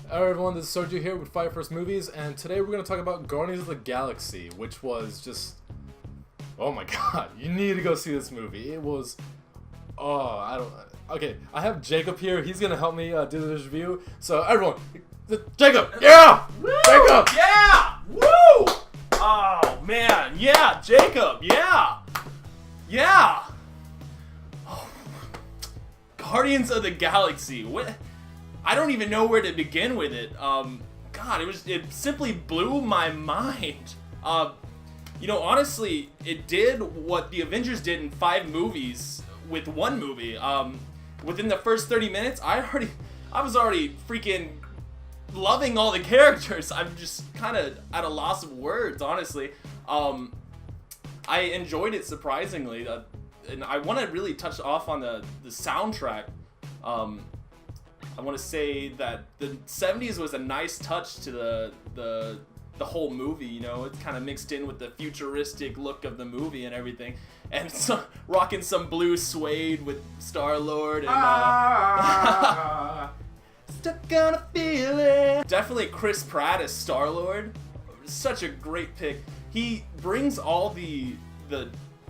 Alright everyone, this is Sergio here with Fire First Movies, and today we're going to talk about Guardians of the Galaxy, which was just... Oh my god, you need to go see this movie. It was... Okay, I have Jacob here, he's going to help me do this review. So everyone, Jacob! Yeah! Woo! Jacob! Yeah! Woo! Oh man, yeah, Jacob, yeah! Yeah! Oh. Guardians of the Galaxy, what? I don't even know where to begin with it. God, it simply blew my mind. Honestly, it did what the Avengers did in 5 movies with 1 movie. Within the first 30 minutes, I was already freaking loving all the characters. I'm just kind of at a loss of words, honestly. I enjoyed it surprisingly, and I want to really touch off on the soundtrack. I want to say that the 70s was a nice touch to the whole movie, you know. It's kind of mixed in with the futuristic look of the movie and everything, and so, rocking some blue suede with Star-Lord and stuck on a feeling. Definitely Chris Pratt as Star-Lord, such a great pick. He brings all the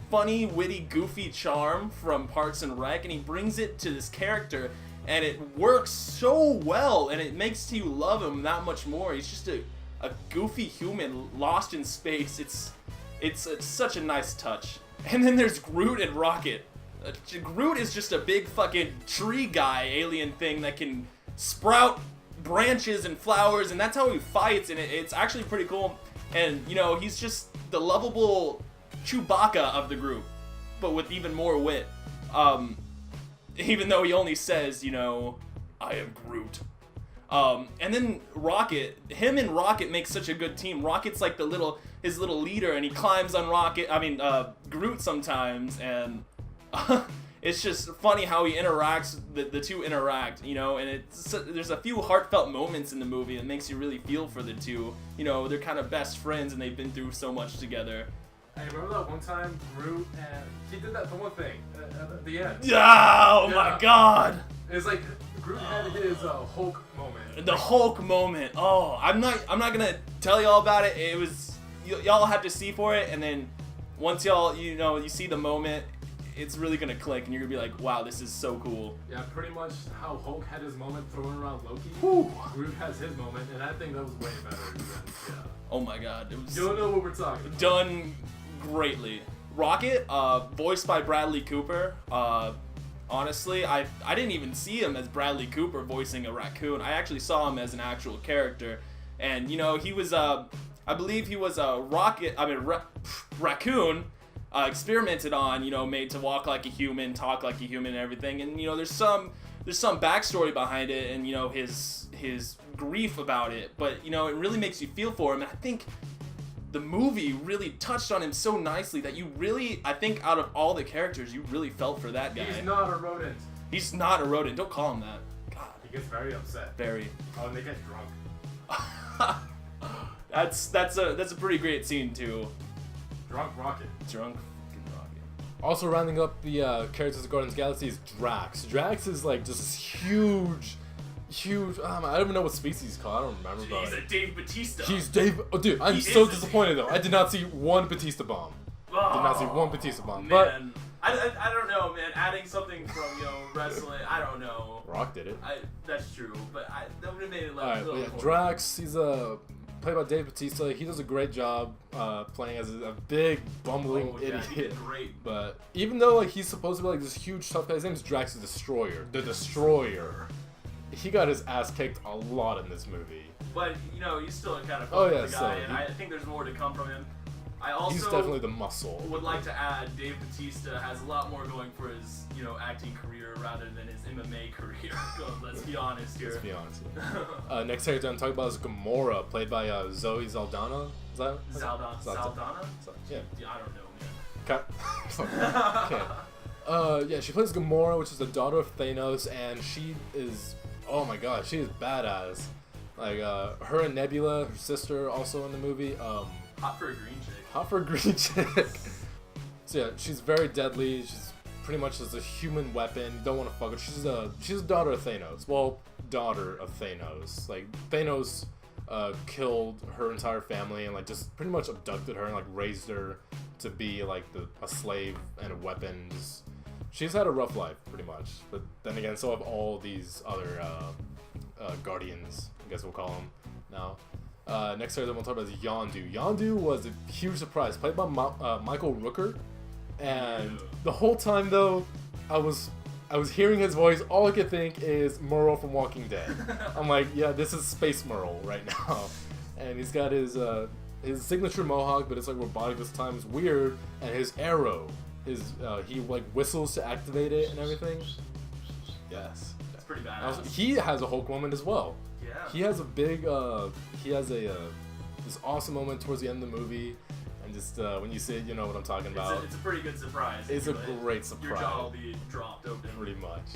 funny, witty, goofy charm from Parks and Rec, and he brings it to this character. And it works so well, and it makes you love him that much more. He's just a goofy human lost in space. It's such a nice touch. And then there's Groot and Rocket. Groot is just a big fucking tree guy alien thing that can sprout branches and flowers, and that's how he fights, and it's actually pretty cool. And, you know, he's just the lovable Chewbacca of the group, but with even more wit. Even though he only says, you know, I am Groot. And then Rocket, him and Rocket make such a good team. Rocket's like his little leader, and he climbs on Groot sometimes, and it's just funny how he interacts, the two interact, you know, and there's a few heartfelt moments in the movie that makes you really feel for the two. You know, they're kind of best friends, and they've been through so much together. I remember that one time Groot and he did that one thing at the end. Oh my god! It's like Groot had his Hulk moment. The Hulk moment. Oh, I'm not gonna tell y'all about it. It was y'all have to see for it, and then once y'all you see the moment, it's really gonna click, and you're gonna be like, wow, this is so cool. Yeah, pretty much how Hulk had his moment throwing around Loki. Whew. Groot has his moment, and I think that was way better than Oh my god, it was. You don't know what we're talking about. Done greatly. Rocket, voiced by Bradley Cooper. Honestly, I didn't even see him as Bradley Cooper voicing a raccoon. I actually saw him as an actual character, and you know, he was I believe he was a raccoon experimented on, you know, made to walk like a human, talk like a human, and everything. And you know, there's some backstory behind it, and you know, his grief about it. But you know, it really makes you feel for him, and I think the movie really touched on him so nicely that you really, I think out of all the characters, you really felt for that guy. He's not a rodent. He's not a rodent. Don't call him that. God. He gets very upset. Very. Oh, and they get drunk. That's a pretty great scene too. Drunk Rocket. Drunk fucking Rocket. Also rounding up the characters of Guardians of the Galaxy is Drax. Drax is like just this huge, I don't even know what species he's called. I don't remember. He's a Dave Bautista. He's Dave. Oh, dude, I'm so disappointed though. I did not see one Batista bomb. Did not see one Batista bomb. Man, I don't know, man. Adding something from wrestling, I don't know. Rock did it. That's true, but that would have made it like. Alright, but yeah, Drax. He's played by Dave Bautista. He does a great job playing as a big bumbling idiot. He did great. But even though like he's supposed to be like this huge tough guy, his name is Drax the Destroyer. The Destroyer. He got his ass kicked a lot in this movie. But, you know, he's still kind of the guy, so and I think there's more to come from him. I also he's definitely the muscle. Would like to add Dave Bautista has a lot more going for his, acting career rather than his MMA career. Let's be honest here. Let's be honest. Next character I'm talking about is Gamora, played by Zoe Saldana. Is that Saldana? Yeah. I don't know, man. Okay. Yeah, she plays Gamora, which is the daughter of Thanos, and she is, oh my god, she is badass. Like, her and Nebula, her sister, also in the movie. Hot for a green chick. Hot for a green chick. So yeah, she's very deadly. She's pretty much just a human weapon. You don't want to fuck her. She's a daughter of Thanos. Well, daughter of Thanos. Like, Thanos killed her entire family and like just pretty much abducted her and like raised her to be like a slave and a weapon. She's had a rough life pretty much, but then again, so have all these other guardians, I guess we'll call them now. Next character we'll talk about is Yondu. Yondu was a huge surprise, played by Michael Rooker, and the whole time though, I was hearing his voice, all I could think is Merle from Walking Dead. I'm like, yeah, this is Space Merle right now. And he's got his signature mohawk, but it's like robotic this time. It's weird. And his arrow, he like whistles to activate it and everything. Yes. That's pretty badass. He has a Hulk moment as well. Yeah. He has this awesome moment towards the end of the movie. And just when you see it, you know what I'm talking about. It's a pretty good surprise. It's a great surprise. Your jaw will be dropped open. Pretty much.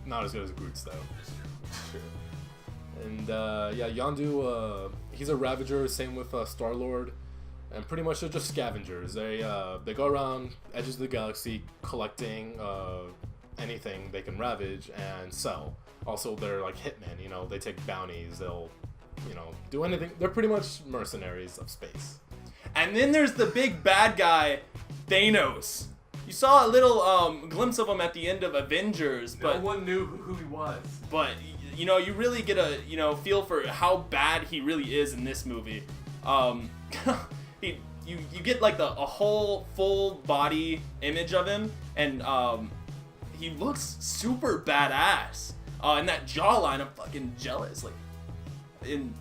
Not as good as Groot's though. That's true. And yeah, Yondu, he's a Ravager. Same with Star-Lord. And pretty much they're just scavengers. They go around edges of the galaxy collecting anything they can ravage and sell. Also, they're like hitmen. You know, they take bounties. They'll, do anything. They're pretty much mercenaries of space. And then there's the big bad guy, Thanos. You saw a little glimpse of him at the end of Avengers, but no one knew who he was. But you really get a feel for how bad he really is in this movie. You get like a whole full body image of him, and he looks super badass. And that jawline, I'm fucking jealous. Like in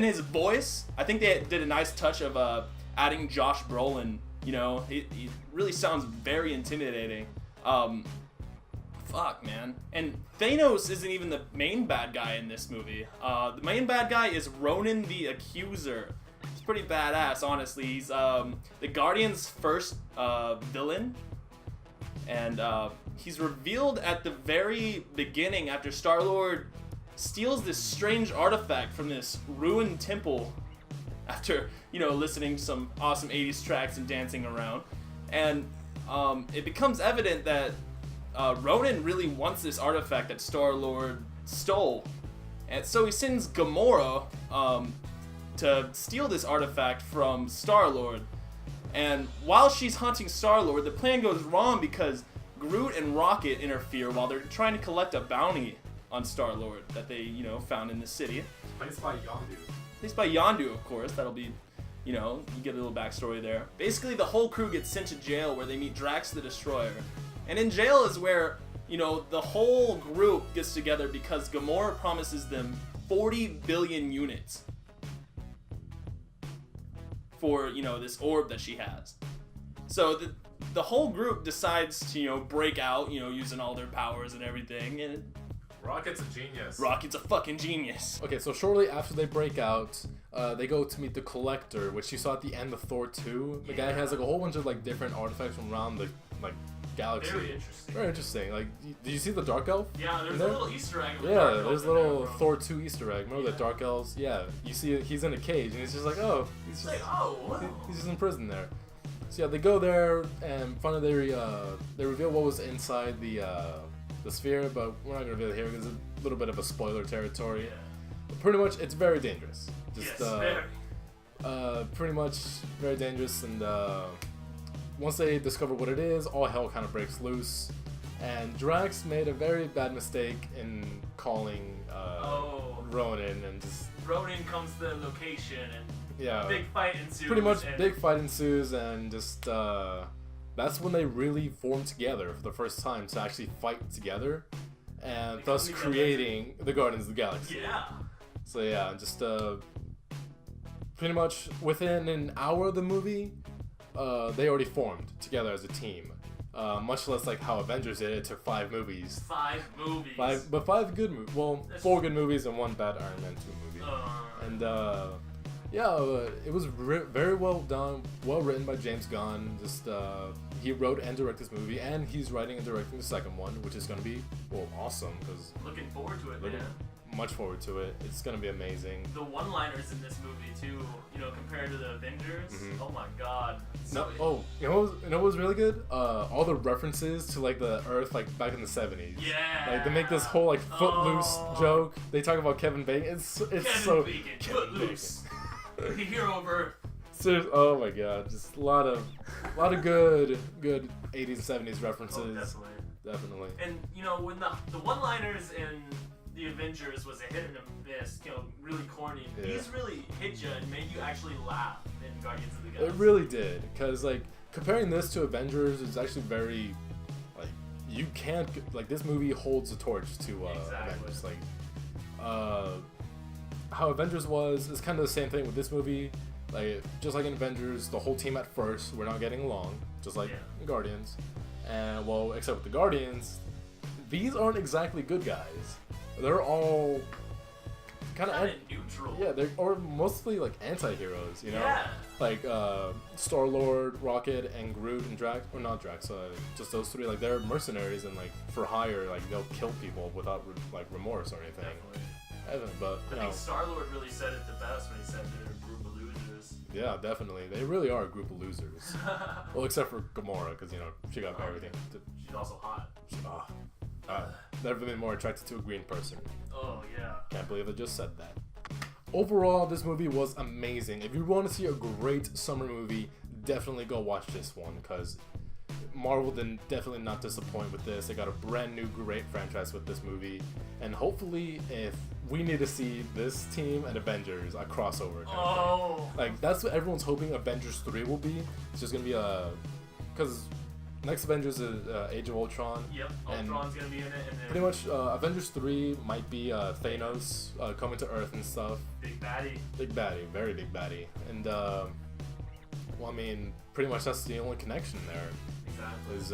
his voice, I think they did a nice touch of adding Josh Brolin. He really sounds very intimidating. Fuck, man. And Thanos isn't even the main bad guy in this movie. The main bad guy is Ronan the Accuser. He's pretty badass, honestly. He's the Guardians' first villain. And he's revealed at the very beginning after Star-Lord steals this strange artifact from this ruined temple after, listening to some awesome 80s tracks and dancing around. And it becomes evident that Ronan really wants this artifact that Star-Lord stole. And so he sends Gamora to steal this artifact from Star-Lord. And while she's hunting Star-Lord, the plan goes wrong because Groot and Rocket interfere while they're trying to collect a bounty on Star-Lord that they, found in the city. Placed by Yondu. Placed by Yondu, of course. That'll be, you get a little backstory there. Basically, the whole crew gets sent to jail where they meet Drax the Destroyer. And in jail is where, the whole group gets together because Gamora promises them 40 billion units for, this orb that she has. So the whole group decides to, break out, using all their powers and everything. And Rocket's a genius. Rocket's a fucking genius. Okay, so shortly after they break out, they go to meet the Collector, which you saw at the end of Thor 2. The guy has like a whole bunch of like different artifacts from around the galaxy. Very interesting. Very interesting. Like, did you see the Dark Elf? Yeah, there's a little Easter egg. Yeah, there's a little Thor 2 Easter egg. Remember the Dark Elves? Yeah, you see he's in a cage and he's just like, oh, he's just in prison there. So yeah, they go there and finally they reveal what was inside the sphere, but we're not gonna reveal it here because it's a little bit of a spoiler territory. Yeah. But pretty much, it's very dangerous. Yes, very. Pretty much very dangerous, and once they discover what it is, all hell kind of breaks loose. And Drax made a very bad mistake in calling Ronan, and just Ronan comes to the location and big fight ensues. Pretty much, big fight ensues, and just that's when they really form together for the first time to actually fight together, and thus creating the Guardians of the Galaxy. Yeah. So yeah, just pretty much within an hour of the movie, they already formed together as a team. Much less like how Avengers did. It took 5 movies. 5 movies. 5 good movies. Well, 4 good movies and 1 bad Iron Man 2 movie. And it was very well done, well written by James Gunn. Just he wrote and directed this movie, and he's writing and directing the second one, which is gonna be awesome because looking forward to it, man. much forward to it. It's gonna be amazing. The one-liners in this movie too, compared to the Avengers. Mm-hmm. Oh my god. You know what was really good? All the references to like the Earth like back in the 70s. Yeah. Like they make this whole like Footloose joke. They talk about Kevin Bacon. It's Kevin so Bacon, Kevin Footloose. The hero of Earth. Seriously, oh my god, just a lot of good 80s and 70s references. Oh, Definitely. And when the one-liners in the Avengers was a hit and a miss, really corny. Yeah. These really hit you and made you actually laugh in Guardians of the Galaxy. It really did, because like comparing this to Avengers is actually very like you can't like this movie holds the torch to Avengers. Like how Avengers is kind of the same thing with this movie. Like just like in Avengers, the whole team at first we're not getting along, just like in Guardians. And well, except with the Guardians, these aren't exactly good guys. They're all kind of neutral. Yeah, they're or mostly like anti-heroes, Yeah. Like Star-Lord, Rocket, and Groot and Drax, or not Drax, just those three. Like they're mercenaries and like for hire, like they'll kill people without like remorse or anything. Definitely. But I think Star-Lord really said it the best when he said they're a group of losers. Yeah, definitely. They really are a group of losers. Well, except for Gamora, because she got everything. She's also hot. Never been more attracted to a green person. Oh yeah. Can't believe I just said that. Overall, this movie was amazing. If you want to see a great summer movie, definitely go watch this one, because Marvel did definitely not disappoint with this. They got a brand new great franchise with this movie, and hopefully if we need to see this team and Avengers a crossover kind of thing. Like that's what everyone's hoping Avengers 3 will be. It's just gonna be because next Avengers is Age of Ultron. Yep, Ultron's gonna be in it, and then pretty much Avengers 3 might be Thanos coming to Earth and stuff. Big baddie, very big baddie, and well, I mean, pretty much that's the only connection there. Exactly. Is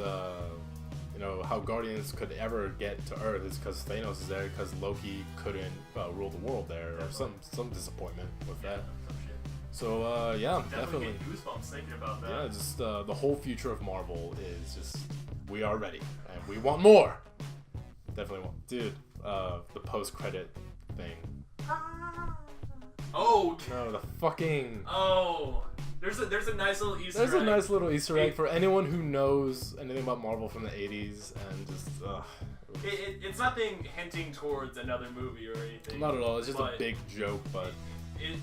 how Guardians could ever get to Earth is because Thanos is there, because Loki couldn't rule the world there, or some disappointment with that. Some shit. So definitely. Get goosebumps thinking about that. Yeah, just the whole future of Marvel is just we are ready and we want more. Definitely want, dude. The post-credit thing. Oh no, the fucking. Oh. There's a nice little Easter egg. There's a nice little Easter egg for anyone who knows anything about Marvel from the 80s, and just it's nothing hinting towards another movie or anything. Not at all. It's just a big joke, but it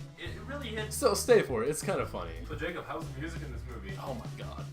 really hits. So stay for it. It's kind of funny. So Jacob, how's the music in this movie? Oh my god.